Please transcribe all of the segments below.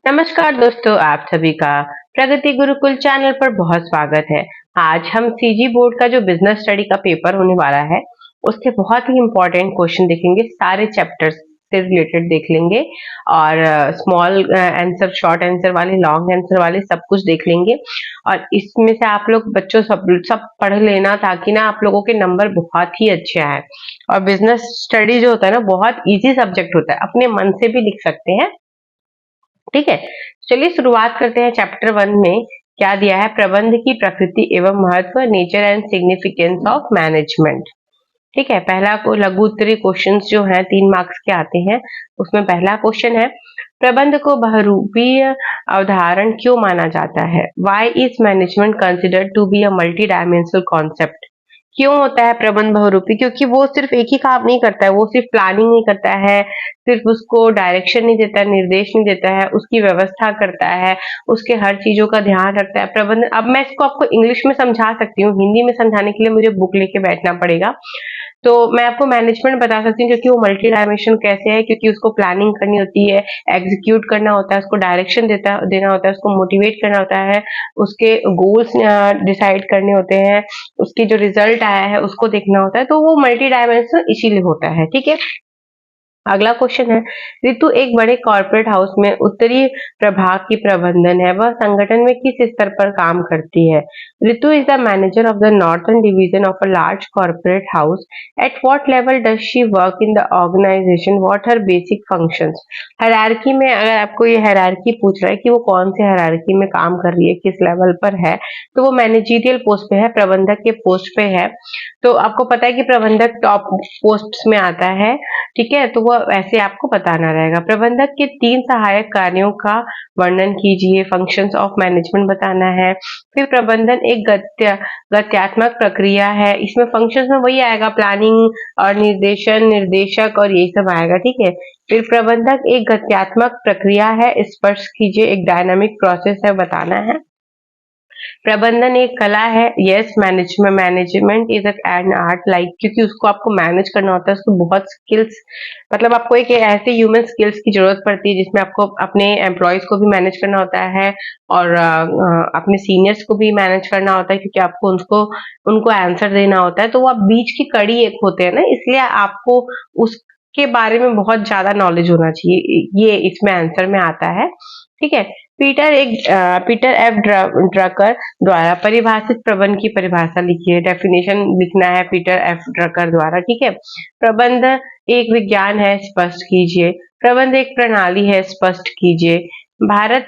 नमस्कार दोस्तों, आप सभी का प्रगति गुरुकुल चैनल पर बहुत स्वागत है। आज हम सीजी बोर्ड का जो बिजनेस स्टडी का पेपर होने वाला है, उसके बहुत ही इम्पोर्टेंट क्वेश्चन देखेंगे। सारे चैप्टर्स से रिलेटेड देख लेंगे और स्मॉल आंसर, शॉर्ट आंसर वाले, लॉन्ग आंसर वाले सब कुछ देख लेंगे। और इसमें से आप लोग बच्चों सब सब पढ़ लेना, ताकि ना आप लोगों के नंबर बहुत ही अच्छे आए। और बिजनेस स्टडी जो होता है ना, बहुत इजी सब्जेक्ट होता है, अपने मन से भी लिख सकते हैं। ठीक है, चलिए शुरुआत करते हैं। चैप्टर 1 में क्या दिया है? प्रबंध की प्रकृति एवं महत्व, nature and significance of management. ठीक है, पहला को लघु उत्तरीय क्वेश्चंस जो हैं 3 मार्क्स के आते हैं। उसमें पहला क्वेश्चन है, प्रबंध को बहुरूपीय अवधारण क्यों माना जाता है? Why is management considered to be a multi dimensional concept? क्यों होता है प्रबंध बहुरूपी? क्योंकि वो सिर्फ एक ही काम नहीं करता है, वो सिर्फ प्लानिंग नहीं करता है, सिर्फ उसको डायरेक्शन नहीं देता है, निर्देश नहीं देता है, उसकी व्यवस्था करता है, उसके हर चीजों का ध्यान रखता है। प्रबंध, अब मैं इसको आपको इंग्लिश में समझा सकती हूँ, हिंदी में समझाने के लिए मुझे बुक लेके बैठना पड़ेगा। तो मैं आपको मैनेजमेंट बता सकती हूँ, क्योंकि वो मल्टी डायमेंशन कैसे है, क्योंकि उसको प्लानिंग करनी होती है, एग्जीक्यूट करना होता है, उसको डायरेक्शन देना होता है, उसको मोटिवेट करना होता है, उसके गोल्स डिसाइड करने होते हैं, उसकी जो रिजल्ट आया है उसको देखना होता है। तो वो मल्टी डायमेंशनल इसीलिए होता है। ठीक है, अगला क्वेश्चन है, रितु एक बड़े कॉर्पोरेट हाउस में उत्तरी प्रभाग की प्रबंधन है, वह संगठन में किस स्तर पर काम करती है? Ritu is the manager of the northern division of a large corporate house. At what level does she work in the organisation? What her basic functions? Hierarchy में अगर आपको ये हायरार्की पूछ रहा है कि वो कौन से हायरार्की में काम कर रही है, किस लेवल पर है, तो वो मैनेजरियल पोस्ट पे है, प्रबंधक के पोस्ट पे है। तो आपको पता है कि प्रबंधक टॉप पोस्ट में आता है। ठीक है, तो वो ऐसे आपको बताना रहेगा। प्रबंधक के 3 सहायक कार्यों का वर्णन कीजिए। फंक्शंस ऑफ मैनेजमेंट बताना है। फिर प्रबंधन एक गत्यात्मक प्रक्रिया है। इसमें फंक्शंस में वही आएगा, प्लानिंग और निर्देशन, निर्देशक और यही सब आएगा। ठीक है, फिर प्रबंधक एक गत्यात्मक प्रक्रिया है, स्पष्ट कीजिए। एक डायनामिक प्रोसेस है, बताना है। प्रबंधन एक कला है। Yes, management is an art, like, क्योंकि उसको आपको मैनेज करना होता है, उसको बहुत स्किल्स, मतलब आपको एक ऐसे ह्यूमन स्किल्स की जरूरत पड़ती है जिसमें आपको अपने एम्प्लॉयज को भी मैनेज करना होता है और अपने सीनियर्स को भी मैनेज करना होता है, क्योंकि आपको उनको आंसर देना होता है। तो वो आप बीच की कड़ी एक होते हैं ना, इसलिए आपको उसके बारे में बहुत ज्यादा नॉलेज होना चाहिए। ये इसमें आंसर में आता है। ठीक है, पीटर एफ ड्रकर द्वारा परिभाषित प्रबंध की परिभाषा लिखिए। डेफिनेशन लिखना है पीटर एफ ड्रकर द्वारा। ठीक है, प्रबंध एक विज्ञान है, स्पष्ट कीजिए। प्रबंध एक प्रणाली है, स्पष्ट कीजिए। भारत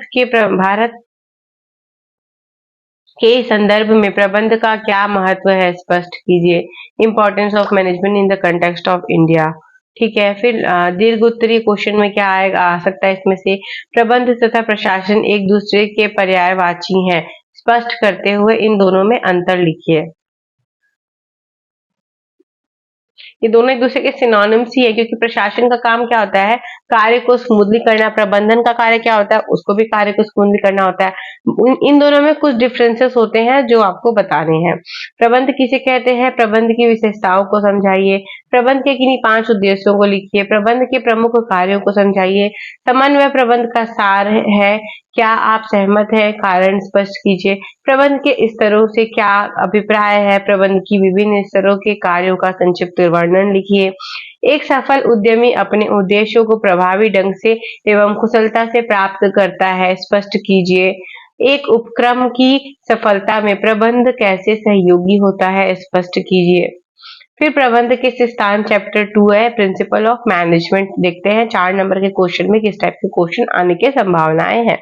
के संदर्भ में प्रबंध का क्या महत्व है, स्पष्ट कीजिए। Importance of management in the context of India. ठीक है, फिर दीर्घ उत्तरीय क्वेश्चन में क्या आएगा, आ सकता है इसमें से, प्रबंध तथा प्रशासन एक दूसरे के पर्यायवाची हैं, स्पष्ट करते हुए इन दोनों में अंतर लिखिए। ये दोनों एक दूसरे के सिनोनिम्स ही है, क्योंकि प्रशासन का काम क्या होता है, कार्य को स्मूथली करना। प्रबंधन का कार्य क्या होता है, उसको भी कार्य को स्मूथली करना होता है। इन दोनों में कुछ डिफरेंसेस होते हैं जो आपको बताने हैं। प्रबंध किसे कहते हैं? प्रबंध की विशेषताओं को समझाइए। प्रबंध के किन्हीं 5 उद्देश्यों को लिखिए। प्रबंध के प्रमुख कार्यों को समझाइए। समन्वय प्रबंध का सार है, क्या आप सहमत हैं? कारण स्पष्ट कीजिए। प्रबंध के स्तरों से क्या अभिप्राय है? प्रबंध की विभिन्न स्तरों के कार्यों का संक्षिप्त वर्णन लिखिए। एक सफल उद्यमी अपने उद्देश्यों को प्रभावी ढंग से एवं कुशलता से प्राप्त करता है, स्पष्ट कीजिए। एक उपक्रम की सफलता में प्रबंध कैसे सहयोगी होता है, स्पष्ट कीजिए। फिर प्रबंध के सिद्धांत चैप्टर 2 है, प्रिंसिपल ऑफ मैनेजमेंट। देखते हैं 4 नंबर के क्वेश्चन में किस टाइप के क्वेश्चन आने की संभावनाएं हैं।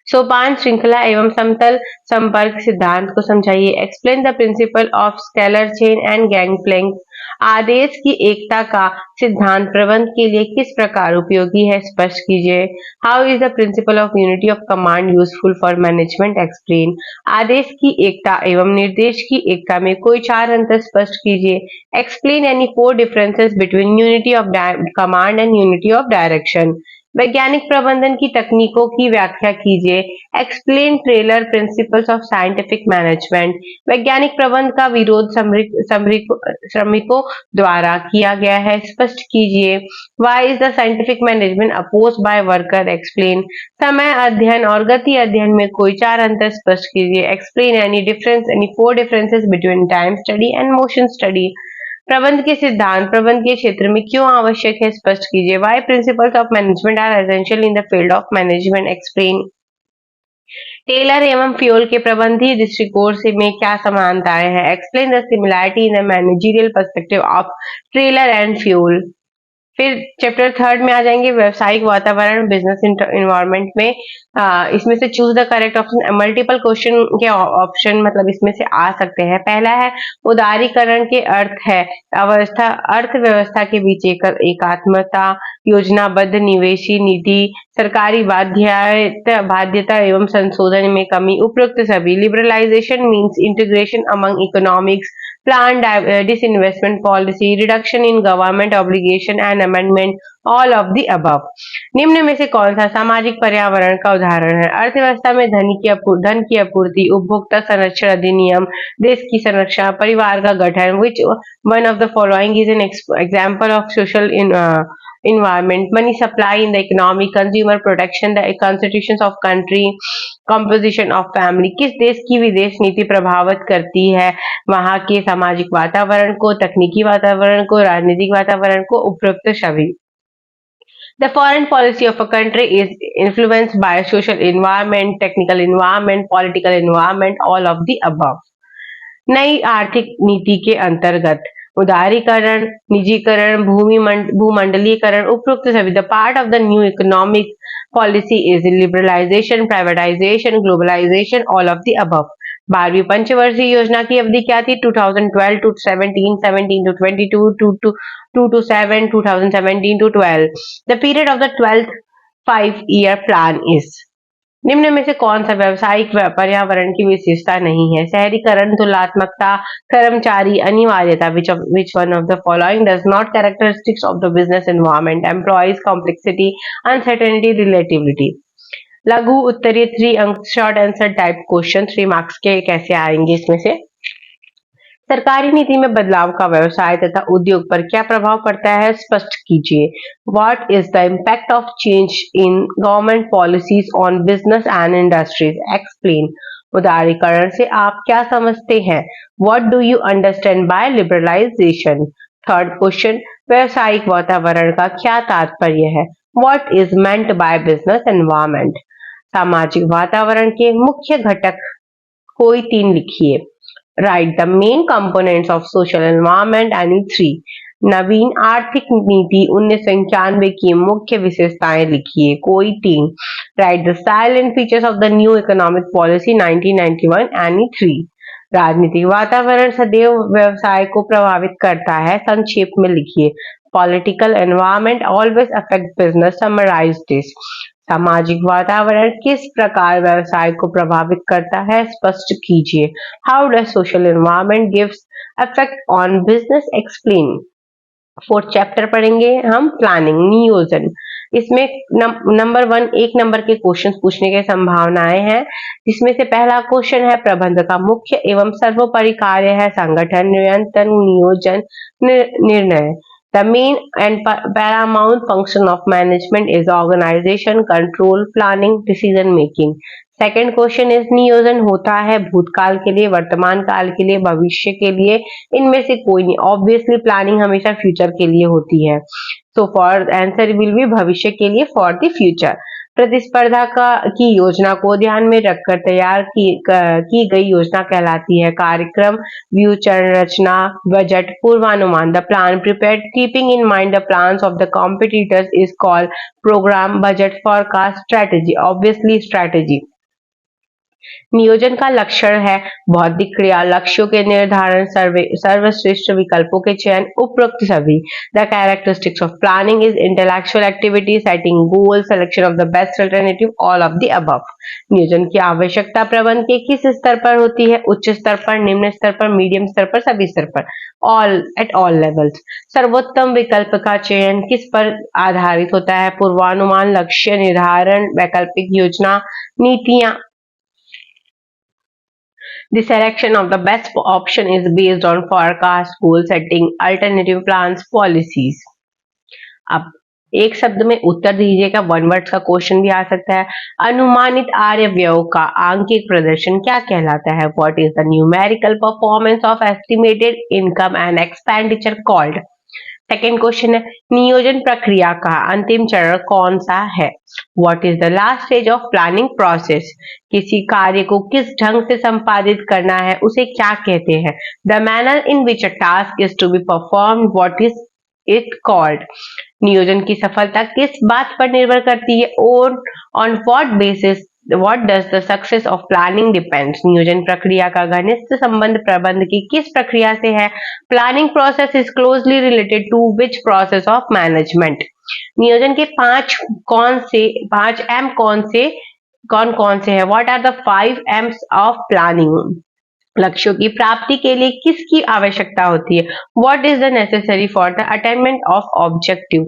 सोपान श्रृंखला एवं समतल संपर्क सिद्धांत को समझाइए। Explain the principle of scalar chain and gangplank. आदेश की एकता का सिद्धांत प्रबंध के लिए किस प्रकार उपयोगी है, स्पष्ट कीजिए। How is the principle of unity of command useful for management, explain. आदेश की एकता एवं निर्देश की एकता में कोई 4 अंतर स्पष्ट कीजिए। Explain any 4 differences between unity of command and unity of direction. वैज्ञानिक प्रबंधन की तकनीकों की व्याख्या कीजिए। Explain trailer principles of scientific management. वैज्ञानिक प्रबंध का विरोध श्रमिकों द्वारा किया गया है, स्पष्ट कीजिए। Why is the scientific management oppose by worker, explain. समय अध्ययन और गति अध्ययन में कोई 4 अंतर स्पष्ट कीजिए। Explain any 4 differences between time study and motion study. प्रबंध के सिद्धांत प्रबंध के क्षेत्र में क्यों आवश्यक है, स्पष्ट कीजिए। Why principles of management are essential in the field of management, explain. Taylor एवं फ्यूल के प्रबंधीय दृष्टिकोण से में क्या समानताएं हैं, explain the similarity in the managerial perspective of Taylor and Fayol. फिर चैप्टर 3 में आ जाएंगे व्यवसायिक वातावरण, बिजनेस इन्वायरमेंट में। इसमें से choose the correct option. Multiple question के ऑप्शन मतलब इसमें से आ सकते हैं। पहला है उदारीकरण के अर्थ है अर्थव्यवस्था के बीच एकात्मता, योजनाबद्ध निवेशी नीति, सरकारी बाध्यता एवं संशोधन में कमी, उपरोक्त सभी। Liberalisation means integration among economics, planned disinvestment policy, reduction in government obligation and amendment, all of the above। निम्न में से कौन सा सामाजिक पर्यावरण का उदाहरण है? अर्थव्यवस्था में धन की आपूर्ति, उपभोक्ता संरक्षण अधिनियम, देश की संरक्षा, परिवार का गठन। Which one of the following is an example of social environment? Money supply in the economy, consumer protection, the constitutions of country, composition of family। किस देश की विदेश नीति प्रभावित करती है वहां के सामाजिक वातावरण को, तकनीकी वातावरण को, राजनीतिक वातावरण को, उपरोक्त सभी। The foreign policy of a country is influenced by social environment, technical environment, political environment, all of the above। नई आर्थिक नीति के अंतर्गत उदारीकरण, निजीकरण, भूमंडलीकरण, उपरोक्त सभी। The part of the new economic policy is liberalisation, privatisation, globalisation, all of the above. 12वीं पंचवर्षीय योजना की अवधि क्या थी? 2012 to 17, 17 to 22, 2 to 7, 2017 to 12। The period of the 12th 5-year plan is। निम्न में से कौन सा व्यवसायिक पर्यावरण की विशेषता नहीं है? शहरीकरण, तुलनात्मकता, कर्मचारी अनिवार्यता। which one of the following does not characteristics of the business environment? Employees, complexity, uncertainty, relativity। लघु उत्तरीय 3 अंक short answer type question 3 marks के कैसे आएंगे इसमें से? सरकारी नीति में बदलाव का व्यवसाय तथा उद्योग पर क्या प्रभाव पड़ता है, स्पष्ट कीजिए। What is the impact of change in government policies on business and industries, explain. उदारीकरण से आप क्या समझते हैं? What do you understand by liberalisation. Third question, व्यवसायिक वातावरण का क्या तात्पर्य है? What is meant by business environment. सामाजिक वातावरण के मुख्य घटक कोई 3 लिखिए। Write the main components of social environment, any 3। नवीन आर्थिक नीति 1991 की मुख्य विशेषताएं लिखिए, कोई 3। Write the style and features of the new economic policy 1991, any 3। राजनीतिक वातावरण सदैव व्यवसाय को प्रभावित करता है, संक्षेप में लिखिए। Political environment always affect business, summarize this। सामाजिक वातावरण किस प्रकार व्यवसाय को प्रभावित करता है, स्पष्ट कीजिए। How does social environment gives effect on business, explain. 4th chapter पढ़ेंगे हम प्लानिंग, नियोजन। इसमें नंबर 1 1 नंबर के क्वेश्चन पूछने की संभावनाएं हैं, जिसमें से पहला क्वेश्चन है प्रबंध का मुख्य एवं सर्वोपरि कार्य है संगठन, नियंत्रण, नियोजन, निर्णय। The main and paramount function of management is organization, control, planning, decision making। Second question is नियोजन होता है भूतकाल के लिए, वर्तमान काल के लिए, भविष्य के लिए, इनमें से कोई नहीं। Obviously planning हमेशा फ्यूचर के लिए होती है, so for answer will be भविष्य के लिए, for the future। प्रतिस्पर्धा की योजना को ध्यान में रखकर तैयार की गई योजना कहलाती है कार्यक्रम, व्यू, चरण रचना, बजट, पूर्वानुमान। The plan prepared keeping in mind the plans of the competitors is called programme, budget, forecast, strategy. Obviously strategy. नियोजन का लक्षण है बौद्धिक क्रिया, लक्ष्यों के निर्धारण, सर्वश्रेष्ठ विकल्पों के चयन, उपरोक्त सभी। The characteristics of planning is intellectual activity, setting goal, selection of the best alternative, all of the above. नियोजन की आवश्यकता प्रबंध के किस स्तर पर होती है? उच्च स्तर पर, निम्न स्तर पर, मीडियम स्तर पर, सभी स्तर पर, ऑल एट ऑल लेवल्स। सर्वोत्तम विकल्प का चयन किस पर आधारित होता है? पूर्वानुमान, लक्ष्य निर्धारण, वैकल्पिक योजना, नीतियां। The selection of the best option is based on forecast, goal setting, alternative plans, policies. अब एक शब्द में उत्तर दीजिएगा, वन वर्ड्स का क्वेश्चन भी आ सकता है। अनुमानित आय व्यय का आंकिक प्रदर्शन क्या कहलाता है? What is the numerical performance of estimated income and expenditure called? Second question है, नियोजन प्रक्रिया का अंतिम चरण कौन सा है? What is the last stage of planning process? किसी कार्य को किस ढंग से संपादित करना है उसे क्या कहते हैं? The manner in which a task is to be performed, what is it called? नियोजन की सफलता किस बात पर निर्भर करती है? On what basis What does the success of planning depends? नियोजन प्रक्रिया का घनिष्ठ संबंध प्रबंध की किस प्रक्रिया से है? Planning process is closely related to which process of management? नियोजन के पांच एम कौन से है? What are the 5 M's of planning? लक्ष्यों की प्राप्ति के लिए किसकी आवश्यकता होती है? What is the necessary for the attainment of objective?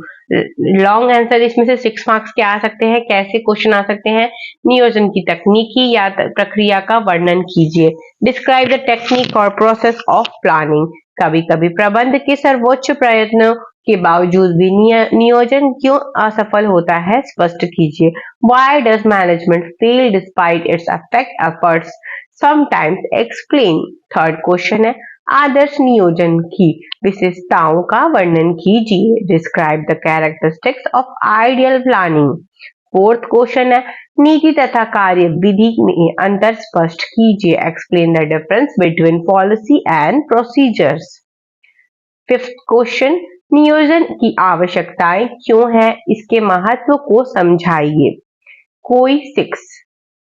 Long answer इसमें से 6 मार्क्स के आ सकते हैं। कैसे क्वेश्चन आ सकते हैं? नियोजन की तकनीकी या प्रक्रिया का वर्णन कीजिए। डिस्क्राइब द टेक्निक और प्रोसेस ऑफ प्लानिंग। कभी कभी प्रबंध के सर्वोच्च प्रयत्नों के बावजूद भी नियोजन क्यों असफल होता है? स्पष्ट कीजिए। Why does management fail despite its efforts? Sometimes explain। Third question है, आदर्श नियोजन की विशेषताओं का वर्णन कीजिए। Describe the characteristics of ideal planning. Fourth question है, नीति तथा कार्य विधि में अंतर स्पष्ट कीजिए। Explain the difference between policy and procedures. Fifth question, नियोजन की आवश्यकताएं क्यों है, इसके महत्व को समझाइए। कोई 6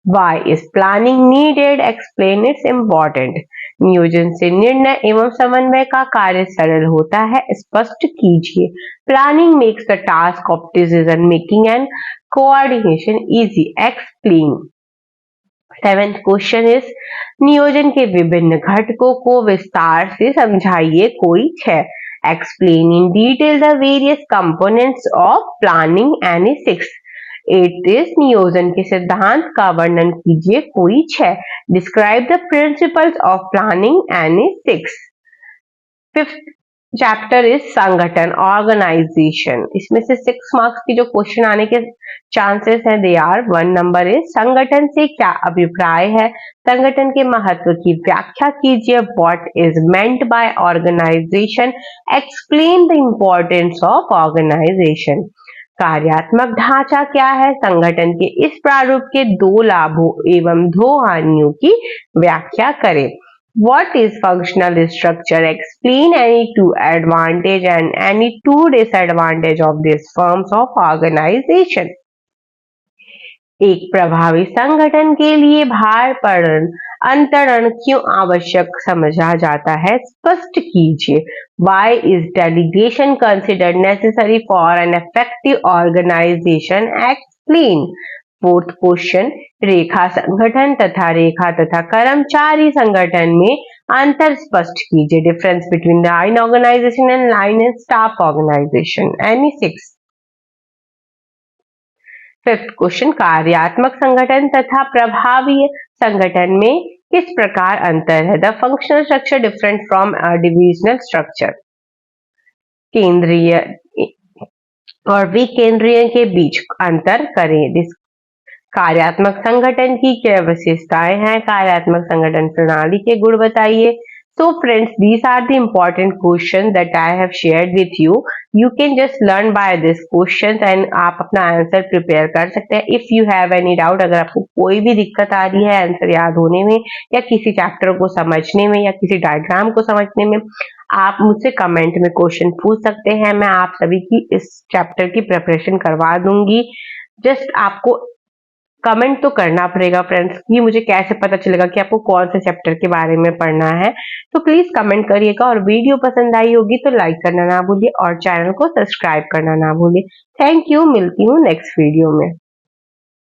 Why is planning needed? Explain its important. नियोजन से निर्णय एवं समन्वय का कार्य सरल होता है, स्पष्ट कीजिए। Planning makes the task of decision making and coordination easy. Explain. Seventh question is, नियोजन के विभिन्न घटकों को विस्तार से समझाइए। कोई 6 Explain in detail the various components of planning. Any 6 8th is, नियोजन के सिद्धांत का वर्णन कीजिए। कोई 6 Describe the principles of planning. Any 6 5th chapter is संगठन, ऑर्गेनाइजेशन। इसमें से 6 मार्क्स की जो क्वेश्चन आने के चांसेस हैं, दे आर 1 नंबर इज, संगठन से क्या अभिप्राय है? संगठन के महत्व की व्याख्या कीजिए। What is meant by organisation? Explain the importance of organisation. कार्यात्मक ढांचा क्या है? संगठन के इस प्रारूप के 2 लाभों एवं 2 हानियों की व्याख्या करें। What is functional structure? Explain any 2 advantage and any 2 disadvantage of these forms of organization. एक प्रभावी संगठन के लिए भार अंतरण क्यों आवश्यक समझा जाता है? स्पष्ट कीजिए। Why is delegation considered necessary for an effective organization? Explain. Fourth question, रेखा संगठन तथा कर्मचारी संगठन में अंतर स्पष्ट कीजिए। Difference between line organization and line and staff organization. Any 6 fifth question, कार्यात्मक संगठन तथा प्रभावी संगठन में किस प्रकार अंतर है? The functional structure different from divisional structure. केंद्रीय और विकेंद्रीय के बीच अंतर करें। कार्यात्मक संगठन की क्या विशेषताएं हैं? कार्यात्मक संगठन प्रणाली के गुण बताइए। So friends, these are the important questions that I have shared with you. You can just learn by this questions and आप अपना आंसर प्रिपेयर कर सकते हैं। If you have any doubt, अगर आपको कोई भी दिक्कत आ रही है आंसर याद होने में या किसी चैप्टर को समझने में या किसी डायग्राम को समझने में, आप मुझसे कमेंट में क्वेश्चन पूछ सकते हैं। मैं आप सभी की इस चैप्टर की प्रिपरेशन करवा दूंगी। जस्ट आपको कमेंट तो करना पड़ेगा फ्रेंड्स, कि मुझे कैसे पता चलेगा कि आपको कौन से चैप्टर के बारे में पढ़ना है। तो प्लीज कमेंट करिएगा, और वीडियो पसंद आई होगी तो लाइक करना ना भूलिए और चैनल को सब्सक्राइब करना ना भूलिए। थैंक यू, मिलती हूँ नेक्स्ट वीडियो में।